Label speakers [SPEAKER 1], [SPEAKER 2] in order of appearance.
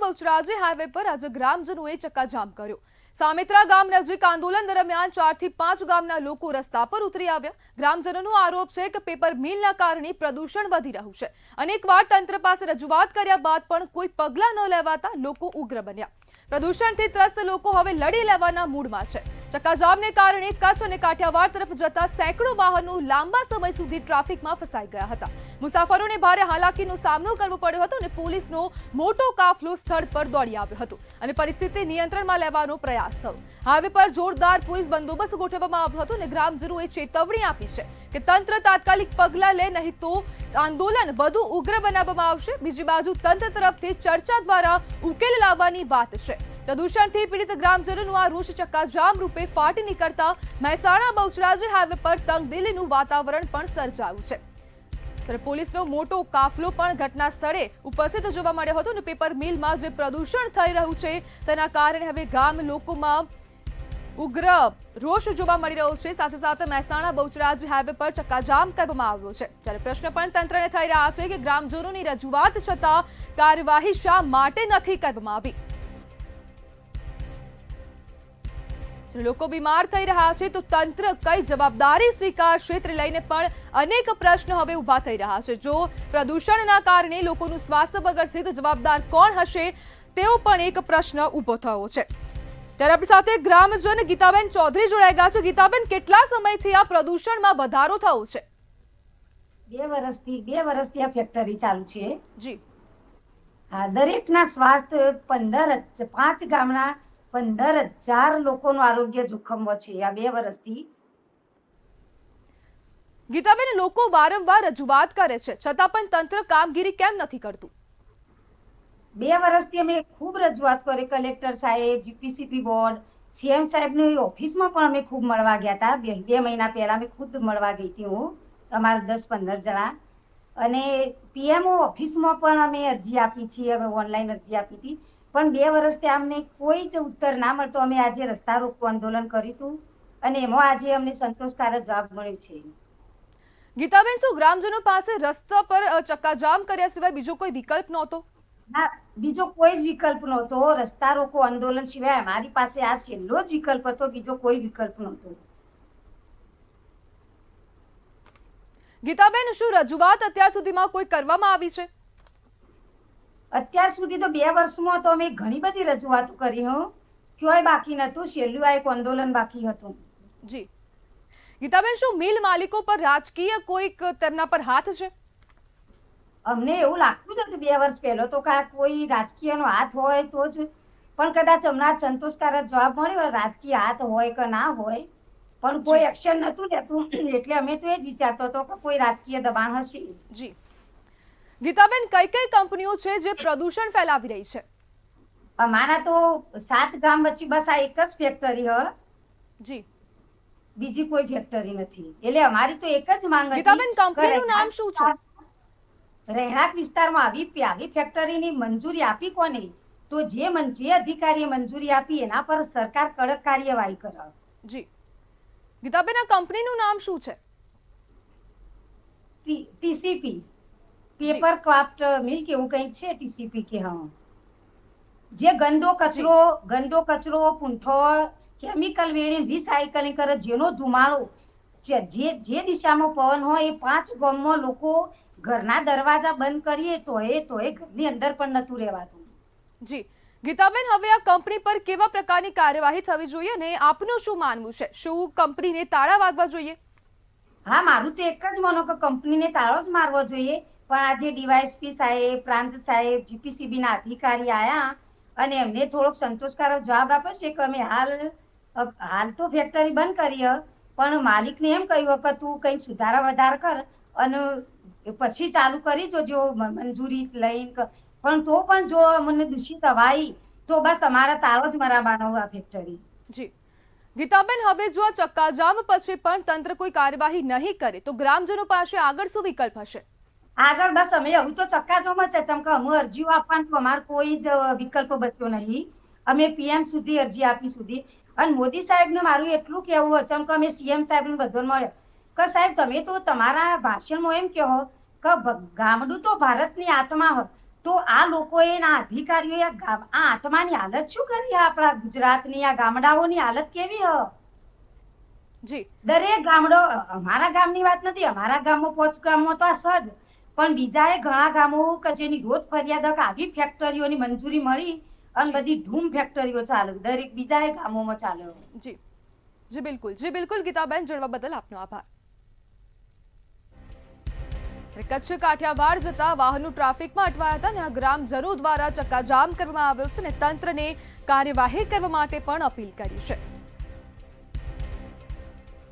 [SPEAKER 1] Bahucharaji highway પર આજે ગ્રામજનોએ ચક્કાજામ કર્યો। સામેત્રા ગામ નજીક આંદોલન દરમિયાન 4 થી 5 ગામના લોકો રસ્તા પર ઉતરી આવ્યા। ગ્રામજનોનો આરોપ છે કે પેપર મિલના કારણે પ્રદૂષણ વધી રહ્યું છે। અનેકવાર તંત્ર પાસે રજૂઆત કર્યા બાદ પણ કોઈ પગલાં ન લેવાતા લોકો ઉગ્ર બન્યા। પ્રદૂષણથી ત્રસ્ત લોકો હવે લડી લેવાના મૂડમાં છે। ચક્કાજામને કારણે કચ્છ અને કાઠિયાવાડ તરફ જતા સેંકડો વાહનો લાંબા સમય સુધી ટ્રાફિકમાં ફસાઈ ગયા હતા। મુસાફરોને ભારે હાલાકીનો સામનો કરવો પડ્યો હતો અને પોલીસનો મોટો કાફલો સ્થળ પર દોડી આવ્યો હતો અને પરિસ્થિતિ નિયંત્રણમાં લેવાનો પ્રયાસ થયો। હાઈવે પર જોરદાર પોલીસ બંદોબસ્ત ગોઠવવામાં આવ્યો હતો અને ગ્રામજનોએ ચેતવણી આપી છે કે તંત્ર તાત્કાલિક પગલાં લે, નહીં તો આંદોલન વધુ ઉગ્ર બનાવવામાં આવશે। બીજી બાજુ તંત્ર તરફથી ચર્ચા દ્વારા ઉકેલ લાવવાની વાત છે। પ્રદૂષણથી પીડિત ગ્રામજનોનું આ રોષ ચક્કાજામ રૂપે ફાટી નીકળતા મહેસાણા બહુચરાજી હાઈવે પર તંગદિલીનું વાતાવરણ પણ સર્જાયું છે। ત્યારે પોલીસનો મોટો કાફલો પણ ઘટના સ્થળે ઉપસ્થિત જોવા મળ્યો હતો અને પેપર મિલમાં જે પ્રદૂષણ થઈ રહ્યું છે તેના કારણે હવે ગામ લોકોમાં ઉગ્ર રોષ જોવા મળી રહ્યો છે। સાથે સાથે મહેસાણા બહુચરાજી હાઈવે પર ચક્કાજામ કરવામાં આવ્યો છે। ત્યારે પ્રશ્ન પણ તંત્રને થઈ રહ્યા છે કે ગ્રામજનોની રજૂઆત છતાં કાર્યવાહી શા માટે નથી કરવામાં આવી। લોકો બીમાર થઈ રહ્યા છે તો તંત્ર કઈ જવાબદારી સ્વીકારશે તે લઈને પણ અનેક પ્રશ્ન હવે ઊભા થઈ રહ્યા છે। જો પ્રદૂષણના કારણે લોકોનું સ્વાસ્થ્ય બગડશે તો જવાબદાર કોણ હશે તેવો પણ એક પ્રશ્ન ઊભો થયો છે। ત્યારે આપણી સાથે ગ્રામજન ગીતાબેન ચૌધરી જોડાઈ ગયા છે। ગીતાબેન, કેટલા સમયથી આ પ્રદૂષણમાં વધારો થયો છે?
[SPEAKER 2] 2 વર્ષથી આ ફેક્ટરી ચાલુ છે
[SPEAKER 1] જી।
[SPEAKER 2] હા, દરેકના સ્વાસ્થ્ય 5 ગામના 15,000 લોકોનું આરોગ્ય જોખમમાં છે આ 2 વર્ષથી।
[SPEAKER 1] ગીતાબેન, લોકો વારંવાર રજૂઆત કરે છે છતાં પણ તંત્ર કામગીરી કેમ નથી કરતું?
[SPEAKER 2] 2 વર્ષથી અમે ખૂબ રજૂઆત કરી, કલેક્ટર સાહેબ, જીપીસીબી બોર્ડ, સીએમ સાહેબની ઓફિસમાં પણ અમે ખૂબ મળવા ગયા હતા। 2 મહિના પહેલા અમે ખુદ મળવા ગઈ હતી હું, અમારા 10-15 જણા, અને પીએમઓ ઓફિસમાં પણ અમે અરજી આપી છે, અમે ઓનલાઈન અરજી આપી હતી, પણ 2 વર્ષથી અમને કોઈ જ ઉત્તર ના મળતો। અમે આજે રસ્તા રોકો આંદોલન કર્યું હતું અને એમાં આજે અમને સંતોષકારક જવાબ મળ્યો છે।
[SPEAKER 1] ગીતાબેન, શું ગ્રામજનો પાસે રસ્તા પર ચક્કાજામ કર્યા સિવાય બીજો કોઈ વિકલ્પ નહોતો?
[SPEAKER 2] ના, બીજો કોઈ જ વિકલ્પ નહોતો। રસ્તા રોકો આંદોલન સિવાય અમારી પાસે આ છેલ્લો જ વિકલ્પ હતો, બીજો કોઈ વિકલ્પ નહોતો।
[SPEAKER 1] ગીતાબેન, શું રજૂઆત અત્યાર સુધીમાં કોઈ કરવામાં આવી છે?
[SPEAKER 2] અત્યાર સુધી તો 2 વર્ષમાં તો અમે ઘણી બધી રજૂઆતો કરી હું, ક્યાંય બાકી નહોતું, છેલ્લું આ એક આંદોલન બાકી હતું।
[SPEAKER 1] જી ગીતાબેન, શું મિલ માલિકો પર રાજકીય કોઈક તેમના પર હાથ છે?
[SPEAKER 2] અમને એવું લાગતું હતું 2 વર્ષ પહેલો તો કોઈ રાજકીયનો હાથ હોય તો જ, પણ કદાચ હમણાં સંતોષકારક જવાબ મળ્યો, રાજકીય હાથ હોય કે ના હોય, પણ કોઈ એક્શન નહોતું લેતું, એટલે અમે તો એ જ વિચારતો હતો કે કોઈ રાજકીય દબાણ હશે।
[SPEAKER 1] જી ગીતાબેન, કઈ કઈ કંપનીઓ છે જે પ્રદૂષણ ફેલાવી રહી છે?
[SPEAKER 2] અમારા તો 7 ગામ વચ્ચે બસ આ એક જ ફેક્ટરી હ
[SPEAKER 1] જી,
[SPEAKER 2] બીજી કોઈ ફેક્ટરી નથી। એટલે અમારી તો એક જ માંગ હતી।
[SPEAKER 1] ગીતાબેન, કંપનીનું નામ શું છે?
[SPEAKER 2] રહેણાંક વિસ્તારમાં આવી ફેક્ટરીની મંજૂરી આપી કોને? તો જે અધિકારીએ મંજૂરી આપી એના પર સરકાર કડક કાર્યવાહી કરે।
[SPEAKER 1] જી ગીતાબેન, આ કંપનીનું નામ શું છે?
[SPEAKER 2] ટીસીપી, પેપર ક્રાફ્ટ મિલ કે એવું કંઈક છે, ટીસીપી કે। હા, જે ગંદો કચરો પૂંઠો કેમિકલ વેરીને રિસાયકલિંગ કરે, જેનો ધુમાડો જે દિશામાં પવન હોય એ 5 ગામમાં લોકો ઘરના દરવાજા બંધ કરીએ તો એ ઘરની અંદર પણ નતું રહેવાતું।
[SPEAKER 1] જી ગીતાબેન, હવે આ કંપની પર કેવા પ્રકારની કાર્યવાહી થવી જોઈએ અને આપનું શું માનવું છે? શું કંપનીને તાળા વાગવા જોઈએ?
[SPEAKER 2] હા, મારું તો એક જ માનો કે કંપનીને તાળો જ મારવો જોઈએ, પણ આજે ડીવાયએસપી સાહેબ, પ્રાંત સાહેબ, જીપીસીબી ના અધિકારી આયા અને એમને થોડોક સંતોષકારક જવાબ આપ્યો છે કે અમે હાલ તો ફેક્ટરી બંધ કરી, પણ માલિકને એમ કહ્યું કે તું કંઈક સુધારા વધારા કર અને પછી ચાલુ કરી જો મંજૂરી લઈને, પણ તો પણ જો મને દૂષિત હવાઈ તો બસ અમારા તાળો જ મરાવવાનો આ ફેક્ટરી।
[SPEAKER 1] જી ગીતાબેન, હવે જો આ ચક્કાજામ પછી પણ તંત્ર કોઈ કાર્યવાહી નહીં કરે તો ગ્રામજનો પાસે આગળ શું વિકલ્પ હશે?
[SPEAKER 2] આગળ બસ અમે હવે તો ચક્કાજામ જ છે, ચમકે અમે અરજીઓ આપવાનું અમારો કોઈ જ વિકલ્પ બચ્યો નહીં। અમે પીએમ સુધી અરજી આપી સુધી, અને મોદી સાહેબને મારું એટલું કહેવું, ચમકે અમે સીએમ સાહેબને બધાને મળ્યો કે સાહેબ તમે તો તમારા ભાષણમાં એમ કહો કે ગામડું તો ભારતની આત્મા હોય, તો આ લોકોએ આ અધિકારીઓએ આ આત્માની હાલત શું કરી? આપણા ગુજરાતની આ ગામડાઓની હાલત કેવી હ?
[SPEAKER 1] જી
[SPEAKER 2] દરેક ગામડો, અમારા ગામની વાત નથી, અમારા ગામમાં 5 ગામમાં તો આ સજ, પણ બીજાએ ઘણા ગામો કે જેની રોજ ફરિયાદ કે આવી ફેક્ટરીઓની મંજૂરી મળી અને બધી ધૂમ ફેક્ટરીઓ ચાલે, દરેક બીજાએ ગામોમાં ચાલે.
[SPEAKER 1] જી જી બિલકુલ ગીતાબેન, જણાવવા બદલ આપનો આભાર. કચ્છ કાઠિયાવાડ જતા વાહનો ટ્રાફિકમાં અટવાયા હતા અને આ ગ્રામજનો દ્વારા ચક્કાજામ કરવામાં આવ્યો છે અને તંત્રને કાર્યવાહી કરવા માટે પણ અપીલ કરી છે.